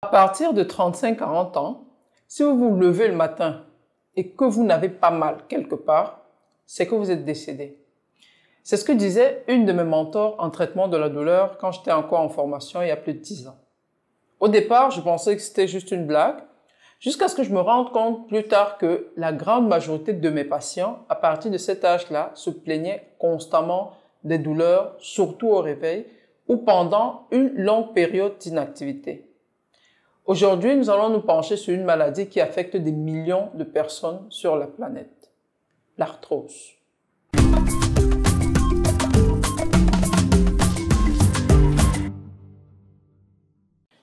À partir de 35-40 ans, si vous vous levez le matin et que vous n'avez pas mal quelque part, c'est que vous êtes décédé. C'est ce que disait une de mes mentors en traitement de la douleur quand j'étais encore en formation il y a plus de 10 ans. Au départ, je pensais que c'était juste une blague, jusqu'à ce que je me rende compte plus tard que la grande majorité de mes patients, à partir de cet âge-là, se plaignaient constamment des douleurs, surtout au réveil ou pendant une longue période d'inactivité. Aujourd'hui, nous allons nous pencher sur une maladie qui affecte des millions de personnes sur la planète, l'arthrose.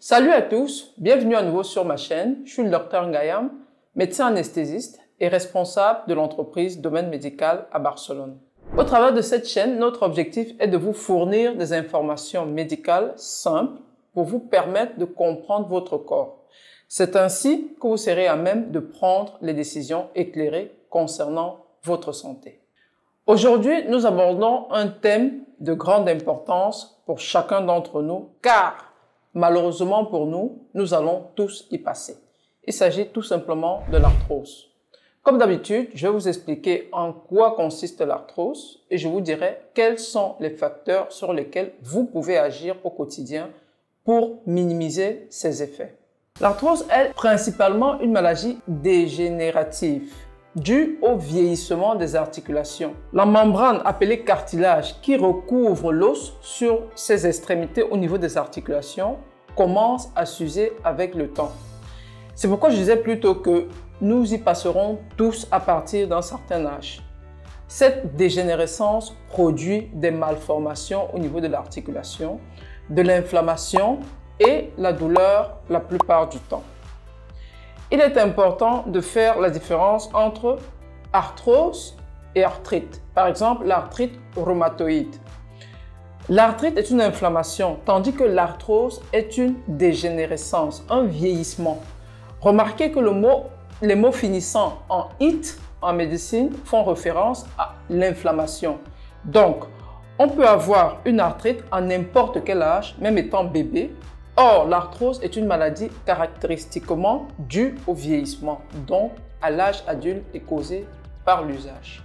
Salut à tous, bienvenue à nouveau sur ma chaîne. Je suis le Dr Ngayam, médecin anesthésiste et responsable de l'entreprise Domaine Médical à Barcelone. Au travers de cette chaîne, notre objectif est de vous fournir des informations médicales simples pour vous permettre de comprendre votre corps. C'est ainsi que vous serez à même de prendre les décisions éclairées concernant votre santé. Aujourd'hui, nous abordons un thème de grande importance pour chacun d'entre nous, car malheureusement pour nous, nous allons tous y passer. Il s'agit tout simplement de l'arthrose. Comme d'habitude, je vais vous expliquer en quoi consiste l'arthrose et je vous dirai quels sont les facteurs sur lesquels vous pouvez agir au quotidien pour minimiser ses effets. L'arthrose est principalement une maladie dégénérative due au vieillissement des articulations. La membrane appelée cartilage qui recouvre l'os sur ses extrémités au niveau des articulations commence à s'user avec le temps. C'est pourquoi je disais plutôt que nous y passerons tous à partir d'un certain âge. Cette dégénérescence produit des malformations au niveau de l'articulation, de l'inflammation et la douleur la plupart du temps. Il est important de faire la différence entre arthrose et arthrite. Par exemple, l'arthrite rhumatoïde. L'arthrite est une inflammation, tandis que l'arthrose est une dégénérescence, un vieillissement. Remarquez que les mots finissant en « it » en médecine font référence à l'inflammation. Donc, on peut avoir une arthrite à n'importe quel âge, même étant bébé. Or, l'arthrose est une maladie caractéristiquement due au vieillissement, donc à l'âge adulte et causée par l'usage.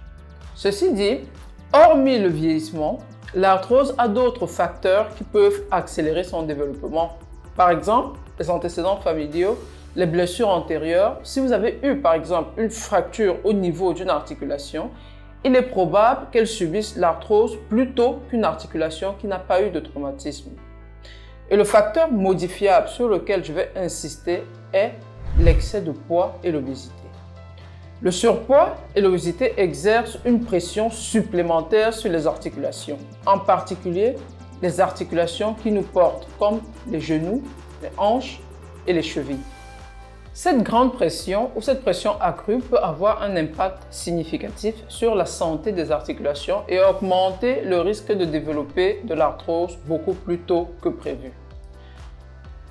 Ceci dit, hormis le vieillissement, l'arthrose a d'autres facteurs qui peuvent accélérer son développement. Par exemple, les antécédents familiaux, les blessures antérieures. Si vous avez eu par exemple une fracture au niveau d'une articulation, il est probable qu'elle subisse l'arthrose plutôt qu'une articulation qui n'a pas eu de traumatisme. Et le facteur modifiable sur lequel je vais insister est l'excès de poids et l'obésité. Le surpoids et l'obésité exercent une pression supplémentaire sur les articulations, en particulier les articulations qui nous portent, comme les genoux, les hanches et les chevilles. Cette grande pression ou cette pression accrue peut avoir un impact significatif sur la santé des articulations et augmenter le risque de développer de l'arthrose beaucoup plus tôt que prévu.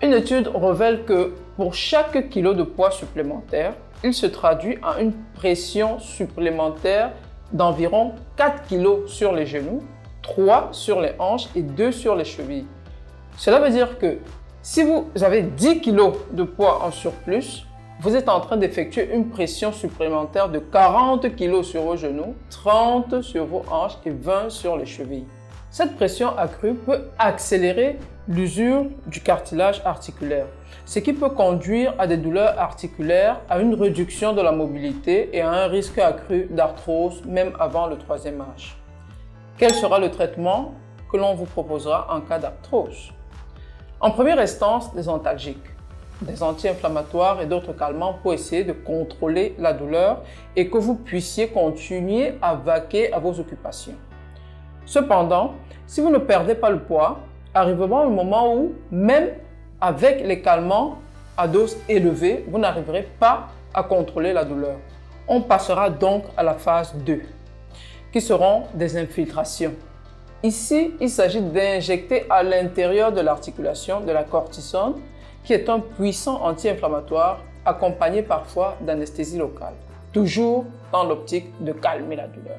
Une étude révèle que pour chaque kilo de poids supplémentaire, il se traduit en une pression supplémentaire d'environ 4 kg sur les genoux, 3 sur les hanches et 2 sur les chevilles. Cela veut dire que si vous avez 10 kg de poids en surplus, vous êtes en train d'effectuer une pression supplémentaire de 40 kg sur vos genoux, 30 sur vos hanches et 20 sur les chevilles. Cette pression accrue peut accélérer l'usure du cartilage articulaire, ce qui peut conduire à des douleurs articulaires, à une réduction de la mobilité et à un risque accru d'arthrose même avant le 3e âge. Quel sera le traitement que l'on vous proposera en cas d'arthrose? En première instance, des antalgiques, des anti-inflammatoires et d'autres calmants pour essayer de contrôler la douleur et que vous puissiez continuer à vaquer à vos occupations. Cependant, si vous ne perdez pas le poids, arrivera un moment où, même avec les calmants à dose élevée, vous n'arriverez pas à contrôler la douleur. On passera donc à la phase 2, qui seront des infiltrations. Ici, il s'agit d'injecter à l'intérieur de l'articulation de la cortisone, qui est un puissant anti-inflammatoire accompagné parfois d'anesthésie locale, toujours dans l'optique de calmer la douleur.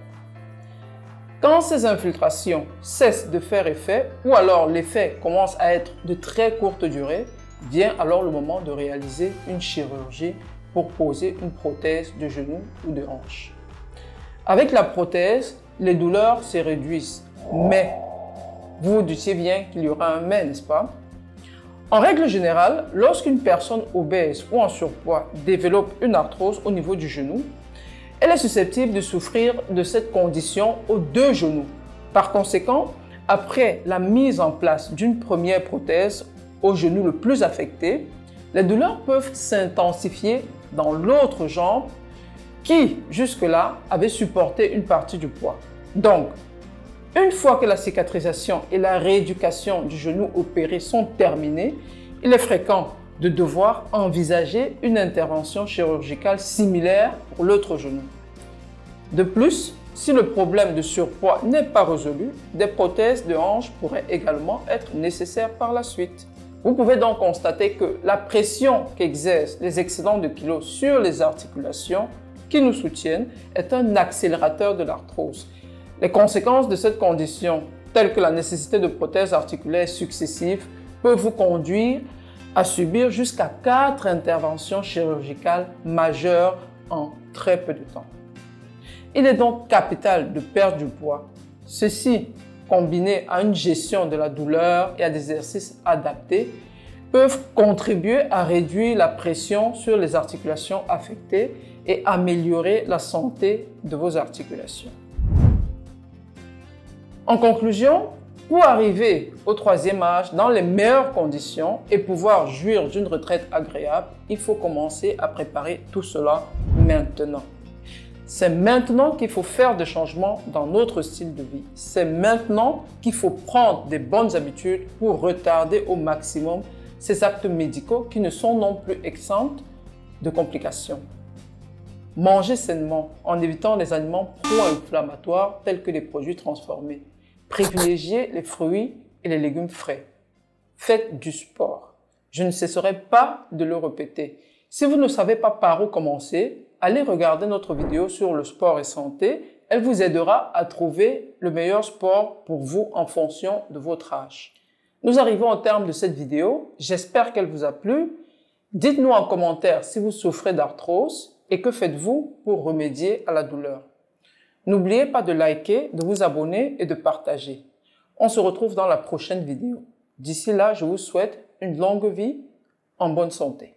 Quand ces infiltrations cessent de faire effet ou alors l'effet commence à être de très courte durée, vient alors le moment de réaliser une chirurgie pour poser une prothèse de genou ou de hanche. Avec la prothèse, les douleurs se réduisent, mais vous vous doutiez bien qu'il y aura un mais, n'est-ce pas? En règle générale, lorsqu'une personne obèse ou en surpoids développe une arthrose au niveau du genou, elle est susceptible de souffrir de cette condition aux deux genoux. Par conséquent, après la mise en place d'une première prothèse au genou le plus affecté, les douleurs peuvent s'intensifier dans l'autre jambe qui, jusque-là, avait supporté une partie du poids. Donc, une fois que la cicatrisation et la rééducation du genou opéré sont terminées, il est fréquent de devoir envisager une intervention chirurgicale similaire pour l'autre genou. De plus, si le problème de surpoids n'est pas résolu, des prothèses de hanche pourraient également être nécessaires par la suite. Vous pouvez donc constater que la pression qu'exercent les excédents de kilos sur les articulations qui nous soutiennent est un accélérateur de l'arthrose. Les conséquences de cette condition, telles que la nécessité de prothèses articulaires successives, peuvent vous conduire à subir jusqu'à 4 interventions chirurgicales majeures en très peu de temps. Il est donc capital de perdre du poids. Ceci, combiné à une gestion de la douleur et à des exercices adaptés, peuvent contribuer à réduire la pression sur les articulations affectées et améliorer la santé de vos articulations. En conclusion, pour arriver au troisième âge dans les meilleures conditions et pouvoir jouir d'une retraite agréable, il faut commencer à préparer tout cela maintenant. C'est maintenant qu'il faut faire des changements dans notre style de vie. C'est maintenant qu'il faut prendre des bonnes habitudes pour retarder au maximum ces actes médicaux qui ne sont non plus exempts de complications. Mangez sainement en évitant les aliments pro-inflammatoires tels que les produits transformés. Privilégiez les fruits et les légumes frais. Faites du sport. Je ne cesserai pas de le répéter. Si vous ne savez pas par où commencer, allez regarder notre vidéo sur le sport et santé. Elle vous aidera à trouver le meilleur sport pour vous en fonction de votre âge. Nous arrivons au terme de cette vidéo. J'espère qu'elle vous a plu. Dites-nous en commentaire si vous souffrez d'arthrose et que faites-vous pour remédier à la douleur. N'oubliez pas de liker, de vous abonner et de partager. On se retrouve dans la prochaine vidéo. D'ici là, je vous souhaite une longue vie en bonne santé.